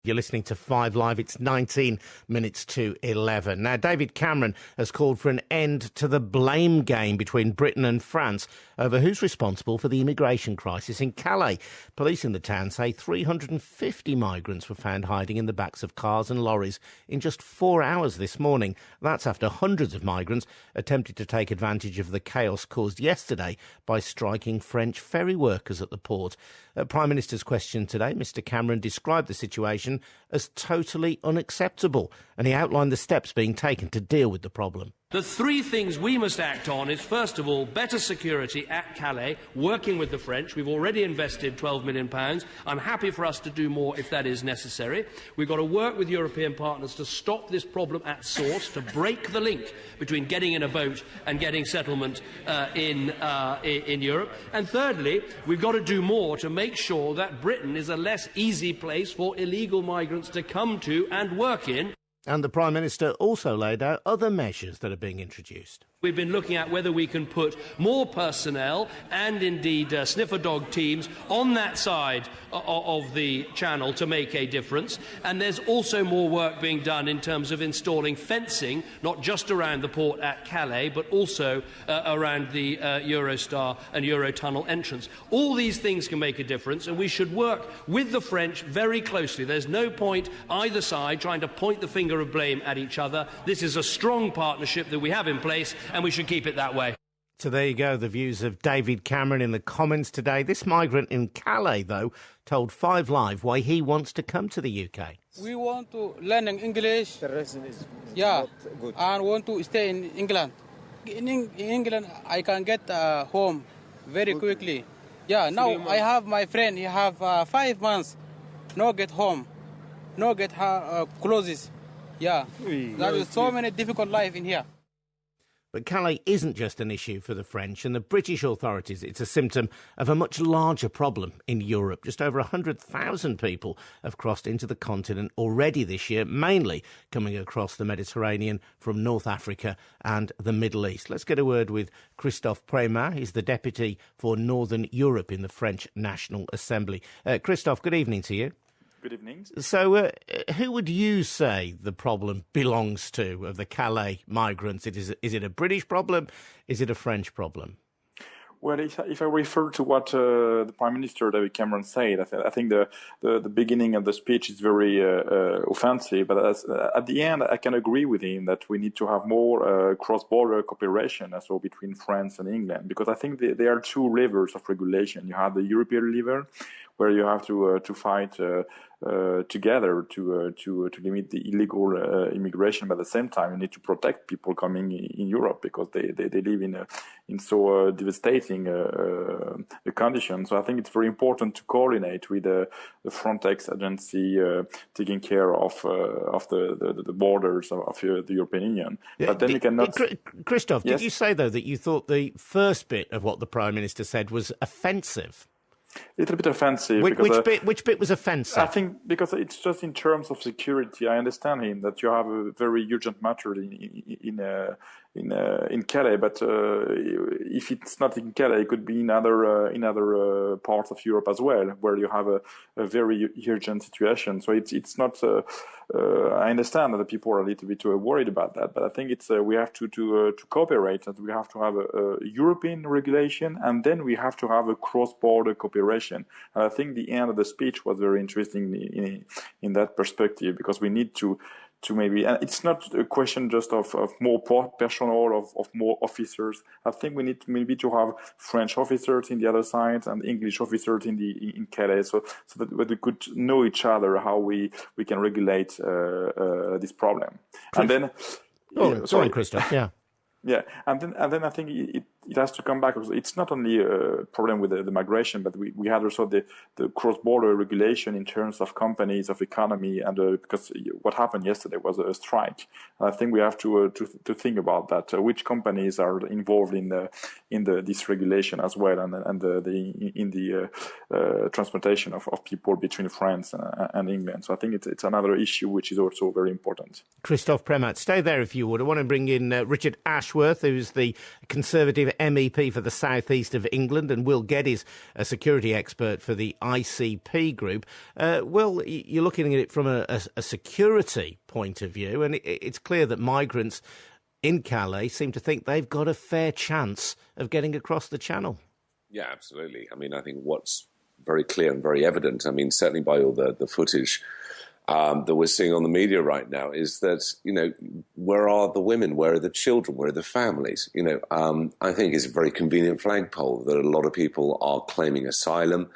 You're listening to 5 Live. It's 19 minutes to 11. Now, David Cameron has called for an end to the blame game between Britain and France over who's responsible for the immigration crisis in Calais. Police in the town say 350 migrants were found hiding in the backs of cars and lorries in just 4 hours this morning. That's after hundreds of migrants attempted to take advantage of the chaos caused yesterday by striking French ferry workers at the port. At Prime Minister's question today, Mr Cameron described the situation as totally unacceptable, and he outlined the steps being taken to deal with the problem. The three things we must act on is, first of all, better security at Calais, working with the French. We've already invested £12 million. I'm happy for us to do more if that is necessary. We've got to work with European partners to stop this problem at source, to break the link between getting in a boat and getting settlement in Europe. And thirdly, we've got to do more to make sure that Britain is a less easy place for illegal migrants to come to and work in. And the Prime Minister also laid out other measures that are being introduced. We've been looking at whether we can put more personnel and indeed sniffer dog teams on that side of the channel to make a difference. And there's also more work being done in terms of installing fencing, not just around the port at Calais, but also around the Eurostar and Eurotunnel entrance. All these things can make a difference, and we should work with the French very closely. There's no point either side trying to point the finger of blame at each other. This is a strong partnership that we have in place, and we should keep it that way. So there you go, the views of David Cameron in the Commons today. This migrant in Calais, though, told 5 Live why he wants to come to the UK. We want to learn English. The reason is not good. And want to stay in England. In England, I can get home very quickly. Yeah, now I have my friend. He have 5 months, no get home, no get clothes. Yeah, there is so many difficult life in here. But Calais isn't just an issue for the French and the British authorities. It's a symptom of a much larger problem in Europe. Just over 100,000 people have crossed into the continent already this year, mainly coming across the Mediterranean from North Africa and the Middle East. Let's get a word with Christophe Premat. He's the Deputy for Northern Europe in the French National Assembly. Christophe, good evening to you. Good evening. So who would you say the problem belongs to of the Calais migrants? Is it a British problem? Is it a French problem? Well, if I refer to what the Prime Minister, David Cameron, said, I think the beginning of the speech is very offensive. But at the end, I can agree with him that we need to have more cross-border cooperation also between France and England, because I think there are two levers of regulation. You have the European lever, where you have to fight together to limit the illegal immigration, but at the same time you need to protect people coming in Europe, because they live in so devastating conditions. So I think it's very important to coordinate with the Frontex agency taking care of the borders of the European Union. But then you cannot. Christophe, Yes? did you say though that you thought the first bit of what the Prime Minister said was offensive? A little bit offensive. Which bit was offensive? I think because it's just in terms of security. I understand him that you have a very urgent matter in Calais, but if it's not in Calais, it could be in other parts of Europe as well, where you have a very urgent situation. So it's not. I understand that the people are a little bit worried about that, but I think it's we have to cooperate, and we have to have a European regulation, and then we have to have a cross-border cooperation. And I think the end of the speech was very interesting in that perspective, because we need to maybe, and it's not a question just of more personnel, of more officers. I think we need maybe to have French officers in the other side and English officers in Calais, so that we could know each other, how we can regulate this problem. And then, sorry, Christophe. Yeah. Yeah, and then I think it has to come back. It's not only a problem with the migration, but we had also the cross-border regulation in terms of companies, of economy, and because what happened yesterday was a strike. And I think we have to think about that. Which companies are involved in this regulation as well, and in the transportation of people between France and England. So I think it's another issue which is also very important. Christophe Premat, stay there if you would. I want to bring in Richard Ashworth, who's the Conservative MEP for the southeast of England, and Will Geddes, a security expert for the ICP group. Will, you're looking at it from a security point of view, and it's clear that migrants in Calais seem to think they've got a fair chance of getting across the channel. Yeah, absolutely. I mean, I think what's very clear and very evident, I mean, certainly by all the footage that we're seeing on the media right now, is that, where are the women? Where are the children? Where are the families? I think it's a very convenient flagpole that a lot of people are claiming asylum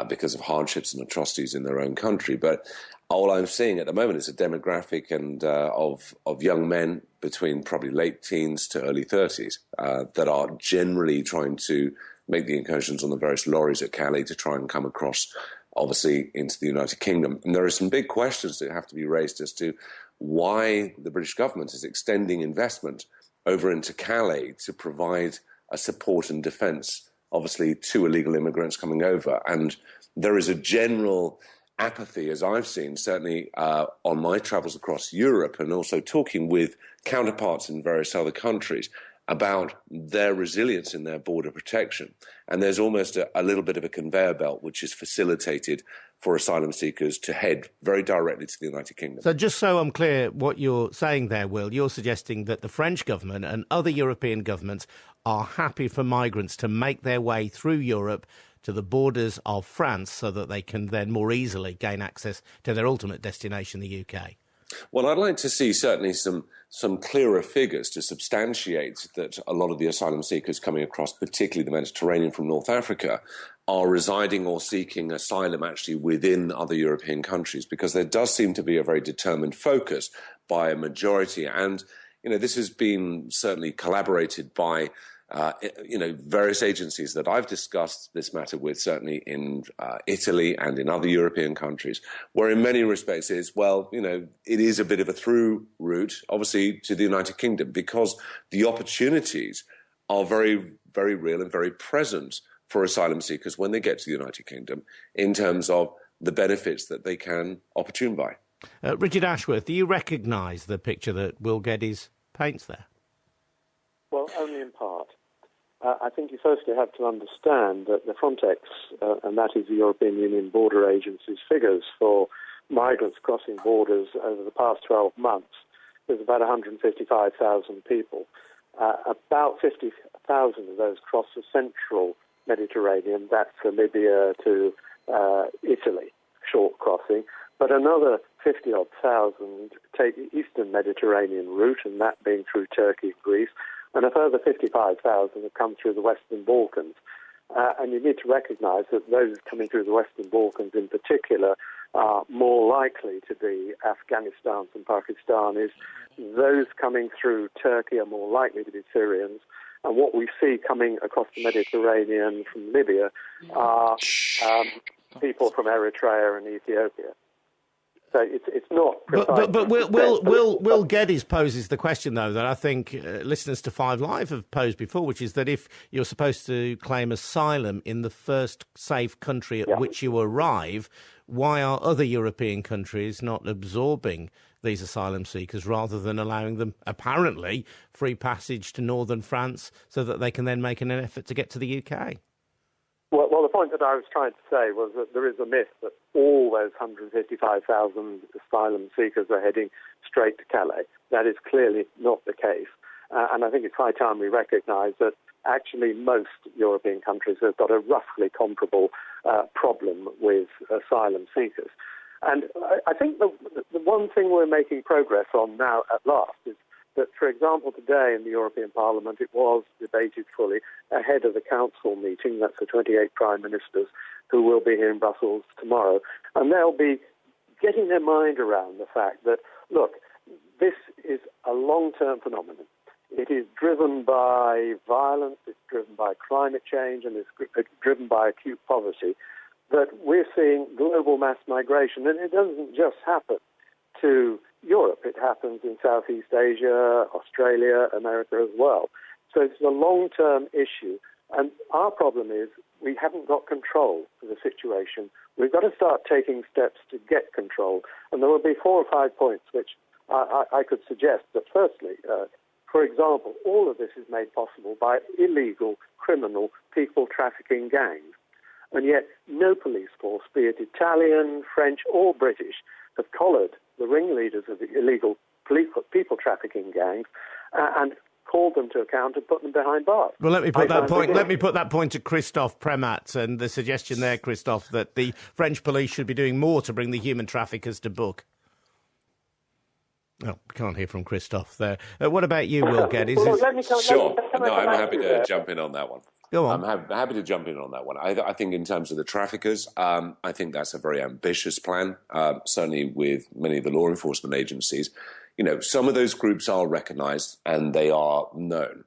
because of hardships and atrocities in their own country. But all I'm seeing at the moment is a demographic and of young men between probably late teens to early 30s that are generally trying to make the incursions on the various lorries at Calais to try and come across, obviously, into the United Kingdom. And there are some big questions that have to be raised as to why the British government is extending investment over into Calais to provide a support and defence, obviously, to illegal immigrants coming over. And there is a general apathy, as I've seen, certainly on my travels across Europe and also talking with counterparts in various other countries about their resilience in their border protection. And there's almost a little bit of a conveyor belt which is facilitated for asylum seekers to head very directly to the United Kingdom. So just so I'm clear what you're saying there, Will, you're suggesting that the French government and other European governments are happy for migrants to make their way through Europe to the borders of France so that they can then more easily gain access to their ultimate destination, the UK? Well, I'd like to see certainly some clearer figures to substantiate that a lot of the asylum seekers coming across, particularly the Mediterranean from North Africa, are residing or seeking asylum actually within other European countries, because there does seem to be a very determined focus by a majority. And, this has been certainly collaborated by various agencies that I've discussed this matter with, certainly in Italy and in other European countries, where in many respects it is a bit of a through route, obviously, to the United Kingdom, because the opportunities are very, very real and very present for asylum seekers when they get to the United Kingdom in terms of the benefits that they can opportune by. Richard Ashworth, do you recognise the picture that Will Geddes paints there? Well, only in part. I think you firstly have to understand that the Frontex, and that is the European Union Border Agency's figures for migrants crossing borders over the past 12 months, is about 155,000 people. About 50,000 of those cross the central Mediterranean, that's from Libya to Italy, short crossing. But another 50-odd thousand take the eastern Mediterranean route, and that being through Turkey and Greece. And a further 55,000 have come through the Western Balkans. And you need to recognise that those coming through the Western Balkans in particular are more likely to be Afghanistan and Pakistanis. Those coming through Turkey are more likely to be Syrians. And what we see coming across the Mediterranean from Libya are people from Eritrea and Ethiopia. So it's not precise. But Will Geddes poses the question, though, that I think listeners to 5 Live have posed before, which is that if you're supposed to claim asylum in the first safe country at which you arrive, why are other European countries not absorbing these asylum seekers rather than allowing them, apparently, free passage to northern France so that they can then make an effort to get to the UK? Well, the point that I was trying to say was that there is a myth that all those 155,000 asylum seekers are heading straight to Calais. That is clearly not the case. And I think it's high time we recognise that actually most European countries have got a roughly comparable problem with asylum seekers. And I think the one thing we're making progress on now at last is that, for example, today in the European Parliament, it was debated fully ahead of the Council meeting. That's the 28 Prime Ministers who will be here in Brussels tomorrow. And they'll be getting their mind around the fact that, look, this is a long-term phenomenon. It is driven by violence, it's driven by climate change, and it's driven by acute poverty. But we're seeing global mass migration, and it doesn't just happen to Europe. It happens in Southeast Asia, Australia, America as well. So it's a long-term issue. And our problem is we haven't got control of the situation. We've got to start taking steps to get control. And there will be 4 or 5 points which I could suggest. But firstly, For example, all of this is made possible by illegal, criminal, people trafficking gangs. And yet no police force, be it Italian, French or British, have collared the ringleaders of the illegal people trafficking gangs and called them to account and put them behind bars. Well, let me put that point to Christophe Premat, and the suggestion there, Christophe, that the French police should be doing more to bring the human traffickers to book. Oh, can't hear from Christophe there. What about you, Will Geddes? Sure. No, I'm happy to jump in on that one. Go on. I'm happy to jump in on that one. I think in terms of the traffickers, I think that's a very ambitious plan, certainly with many of the law enforcement agencies. You know, some of those groups are recognised and they are known.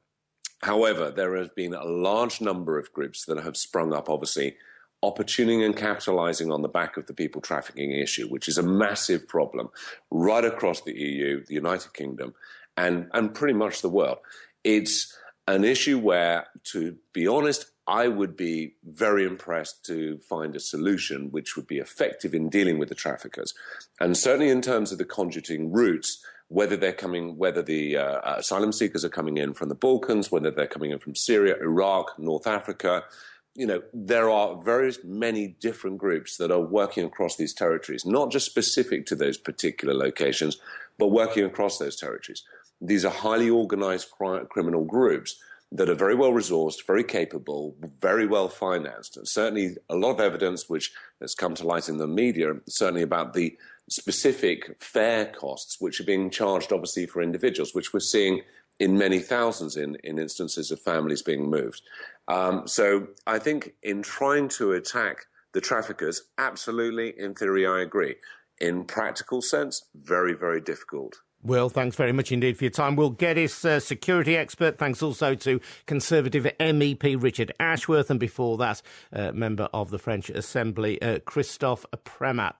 However, there has been a large number of groups that have sprung up, obviously, opportuning and capitalising on the back of the people trafficking issue, which is a massive problem right across the EU, the United Kingdom, and pretty much the world. It's an issue where, to be honest, I would be very impressed to find a solution which would be effective in dealing with the traffickers. And certainly in terms of the conduiting routes, whether the asylum seekers are coming in from the Balkans, whether they're coming in from Syria, Iraq, North Africa, you know, there are very many different groups that are working across these territories, not just specific to those particular locations, but working across those territories. These are highly organized criminal groups that are very well resourced, very capable, very well financed. And certainly a lot of evidence which has come to light in the media, certainly about the specific fare costs which are being charged, obviously, for individuals, which we're seeing in many thousands in instances of families being moved. So I think in trying to attack the traffickers, absolutely, in theory, I agree. In practical sense, very, very difficult. Will, thanks very much indeed for your time. Will Geddes, security expert. Thanks also to Conservative MEP Richard Ashworth, and before that, member of the French Assembly, Christophe Premat.